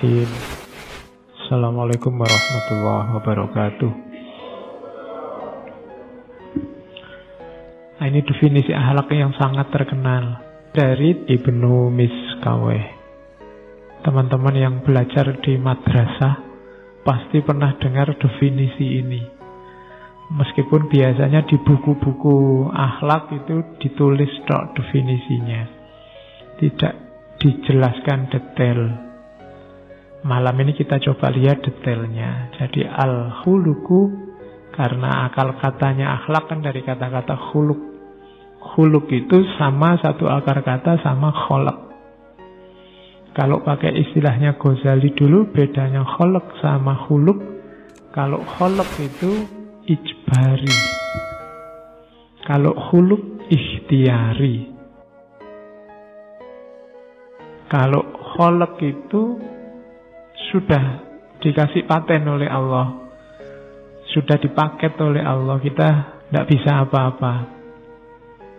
Bismillahirrahmanirrahim. Assalamualaikum warahmatullahi wabarakatuh. Nah, ini definisi akhlak yang sangat terkenal dari Ibnu Miskaweh. Teman-teman yang belajar di madrasah pasti pernah dengar definisi ini. Meskipun biasanya di buku-buku akhlak itu ditulis tok definisinya, tidak dijelaskan detail. Malam ini kita coba lihat detailnya. Jadi al-khuluqu, karena akal katanya akhlak kan dari kata-kata khuluq. Khuluq itu sama satu akar kata sama kholaq. Kalau pakai istilahnya Ghazali dulu, bedanya kholaq sama khuluq. Kalau kholaq itu ijbari, kalau khuluq ikhtiyari. Kalau kholaq itu sudah dikasih paten oleh Allah, sudah dipaket oleh Allah, kita tidak bisa apa-apa.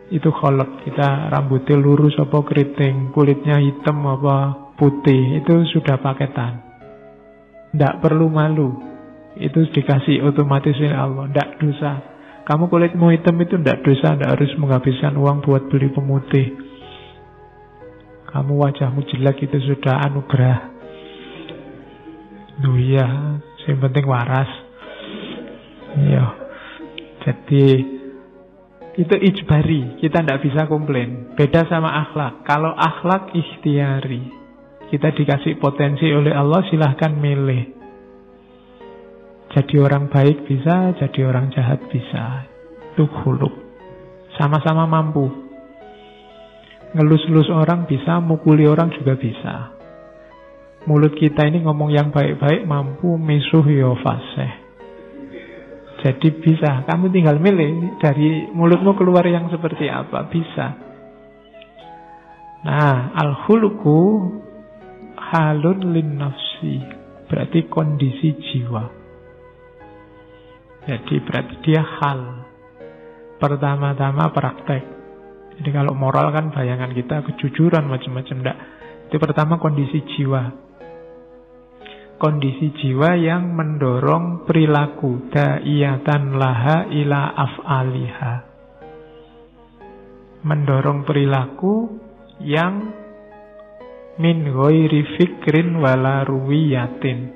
Itu kholaq. Kita rambutnya lurus apa keriting, kulitnya hitam apa putih, itu sudah paketan, tidak perlu malu. Itu dikasih otomatis oleh Allah, tidak dosa. Kamu kulitmu hitam itu tidak dosa, tidak harus menghabiskan uang buat beli pemutih. Kamu wajahmu jelek itu sudah anugerah. Iya, yang penting waras. Iya. Jadi itu ijbari, kita tidak bisa komplain. Beda sama akhlak. Kalau akhlak ikhtiari, kita dikasih potensi oleh Allah, silahkan milih. Jadi orang baik bisa, jadi orang jahat bisa. Itu khuluq. Sama-sama mampu. Ngelus-ngelus orang bisa, mukuli orang juga bisa. Mulut kita ini ngomong yang baik-baik mampu, misuh ya fasih. Jadi bisa, kamu tinggal milih dari mulutmu keluar yang seperti apa, bisa. Nah, al-khuluqu halun lin nafsi, berarti kondisi jiwa. Jadi berarti dia hal. Pertama-tama praktek. Jadi kalau moral kan bayangan kita kejujuran macam-macam, enggak. Itu pertama kondisi jiwa. Kondisi jiwa yang mendorong perilaku da'iyatan laha ila af'aliha. Mendorong perilaku yang min ghairi fikrin wala ruwiyatin,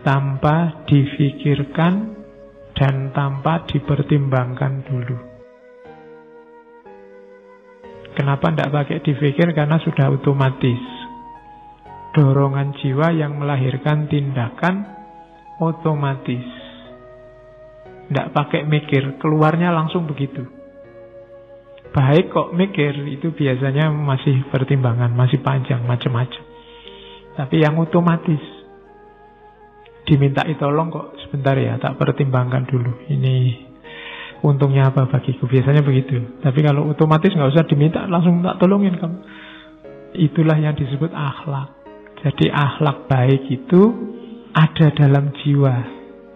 tanpa difikirkan dan tanpa dipertimbangkan dulu. Kenapa tidak pakai difikir? Karena sudah otomatis. Dorongan jiwa yang melahirkan tindakan otomatis. Tidak pakai mikir, keluarnya langsung begitu. Baik kok mikir, itu biasanya masih pertimbangan, masih panjang, macam-macam. Tapi yang otomatis, dimintai tolong kok, sebentar ya, tak pertimbangkan dulu. Ini untungnya apa bagiku, biasanya begitu. Tapi kalau otomatis nggak usah diminta, langsung tak tolongin kamu. Itulah yang disebut akhlak. Jadi akhlak baik itu ada dalam jiwa,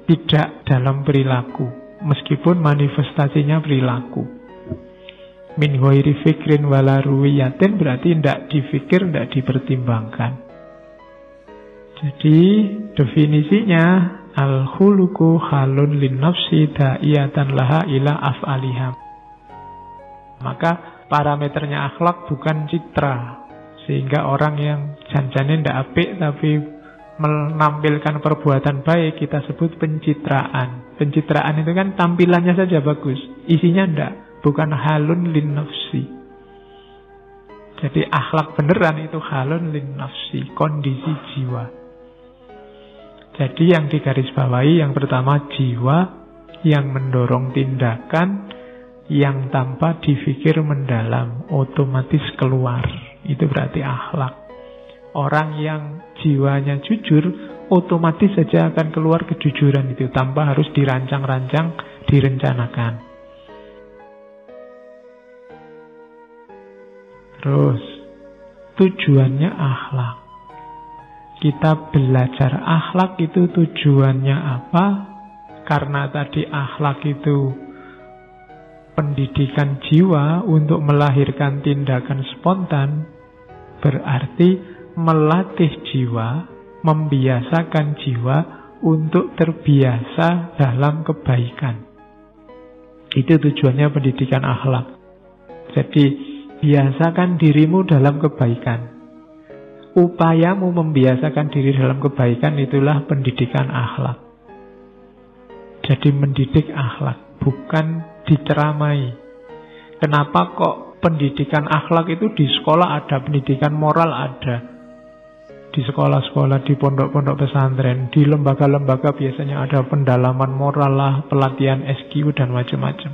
tidak dalam perilaku. Meskipun manifestasinya perilaku. Min ghairi fikrin wala ruwiyatin, berarti tidak difikir, tidak dipertimbangkan. Jadi definisinya al-khuluqu halun lin nafsi da'iyatan laha ila af'aliham. Maka parameternya akhlak bukan citra. Sehingga orang yang janjane ndak apik tapi menampilkan perbuatan baik kita sebut pencitraan. Pencitraan itu kan tampilannya saja bagus, isinya ndak, bukan halun lin nafsi. Jadi akhlak beneran itu halun lin nafsi, kondisi jiwa. Jadi yang digarisbawahi yang pertama jiwa yang mendorong tindakan yang tanpa dipikir mendalam, otomatis keluar. Itu berarti akhlak. Orang yang jiwanya jujur, otomatis saja akan keluar kejujuran itu, tanpa harus dirancang-rancang, direncanakan. Terus, tujuannya akhlak. Kita belajar akhlak itu tujuannya apa? Karena tadi akhlak itu pendidikan jiwa untuk melahirkan tindakan spontan, berarti melatih jiwa, membiasakan jiwa untuk terbiasa dalam kebaikan. Itu tujuannya pendidikan akhlak. Jadi, biasakan dirimu dalam kebaikan. Upayamu membiasakan diri dalam kebaikan itulah pendidikan akhlak. Jadi mendidik akhlak, bukan diceramai. Kenapa kok pendidikan akhlak itu di sekolah ada, pendidikan moral ada? Di sekolah-sekolah, di pondok-pondok pesantren, di lembaga-lembaga biasanya ada pendalaman moral lah, pelatihan SQ dan macam-macam.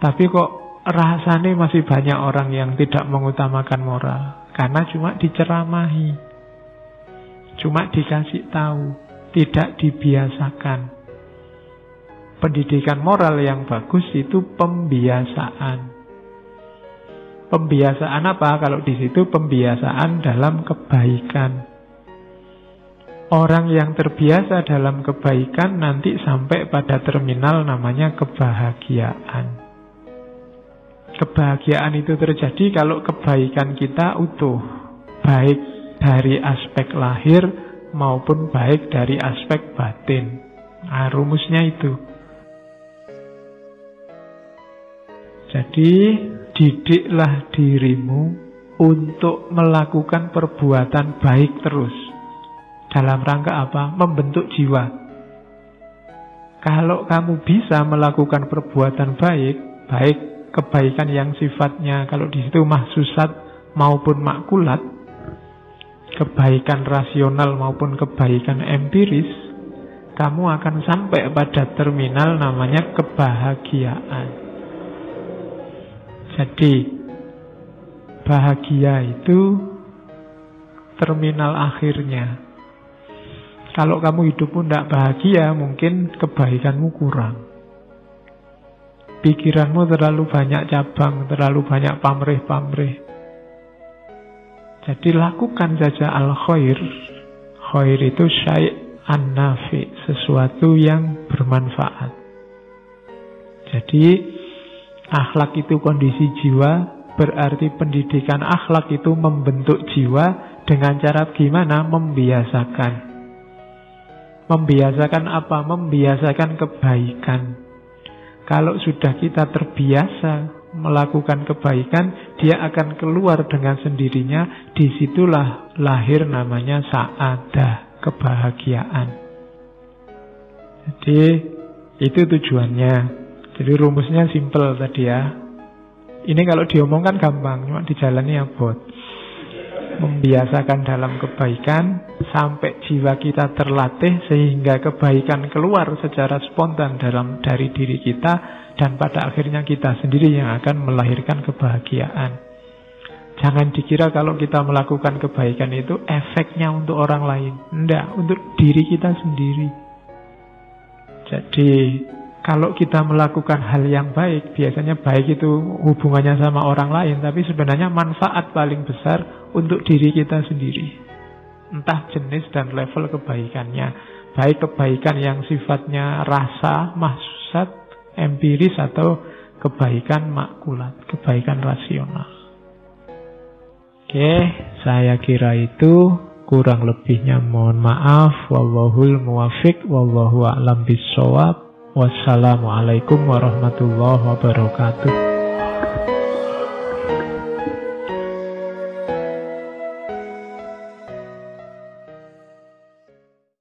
Tapi kok rasanya masih banyak orang yang tidak mengutamakan moral, karena cuma diceramahi, cuma dikasih tahu, tidak dibiasakan. Pendidikan moral yang bagus itu pembiasaan. Pembiasaan apa? Kalau di situ pembiasaan dalam kebaikan. Orang yang terbiasa dalam kebaikan nanti sampai pada terminal namanya kebahagiaan. Kebahagiaan itu terjadi kalau kebaikan kita utuh, baik dari aspek lahir maupun baik dari aspek batin. Nah, rumusnya itu. Jadi, didiklah dirimu untuk melakukan perbuatan baik terus. Dalam rangka apa? Membentuk jiwa. Kalau kamu bisa melakukan perbuatan baik, baik kebaikan yang sifatnya kalau di situ mahsusat maupun makulat, kebaikan rasional maupun kebaikan empiris, kamu akan sampai pada terminal namanya kebahagiaan. Jadi bahagia itu terminal akhirnya. Kalau kamu hidupmu tidak bahagia, mungkin kebaikanmu kurang. Pikiranmu terlalu banyak cabang, terlalu banyak pamrih-pamrih. Jadi lakukan saja al-khair. Khair itu syai' an-nafi, sesuatu yang bermanfaat. Jadi akhlak itu kondisi jiwa, berarti pendidikan akhlak itu membentuk jiwa dengan cara gimana? Membiasakan. Membiasakan apa? Membiasakan kebaikan. Kalau sudah kita terbiasa melakukan kebaikan, dia akan keluar dengan sendirinya. Disitulah lahir namanya sa'adah, kebahagiaan. Jadi itu tujuannya. Jadi rumusnya simple tadi ya. Ini kalau diomongkan gampang, cuma dijalani abot. Membiasakan dalam kebaikan sampai jiwa kita terlatih sehingga kebaikan keluar secara spontan dari diri kita, dan pada akhirnya kita sendiri yang akan melahirkan kebahagiaan. Jangan dikira kalau kita melakukan kebaikan itu efeknya untuk orang lain. Tidak, untuk diri kita sendiri. Jadi kalau kita melakukan hal yang baik, biasanya baik itu hubungannya sama orang lain, tapi sebenarnya manfaat paling besar untuk diri kita sendiri. Entah jenis dan level kebaikannya. Baik kebaikan yang sifatnya rasa, mahsusat, empiris, atau kebaikan makulat, kebaikan rasional. Oke, saya kira itu. Kurang lebihnya mohon maaf. Wallahul muwafiq, wallahu a'lam bissawab. Wassalamualaikum warahmatullahi wabarakatuh.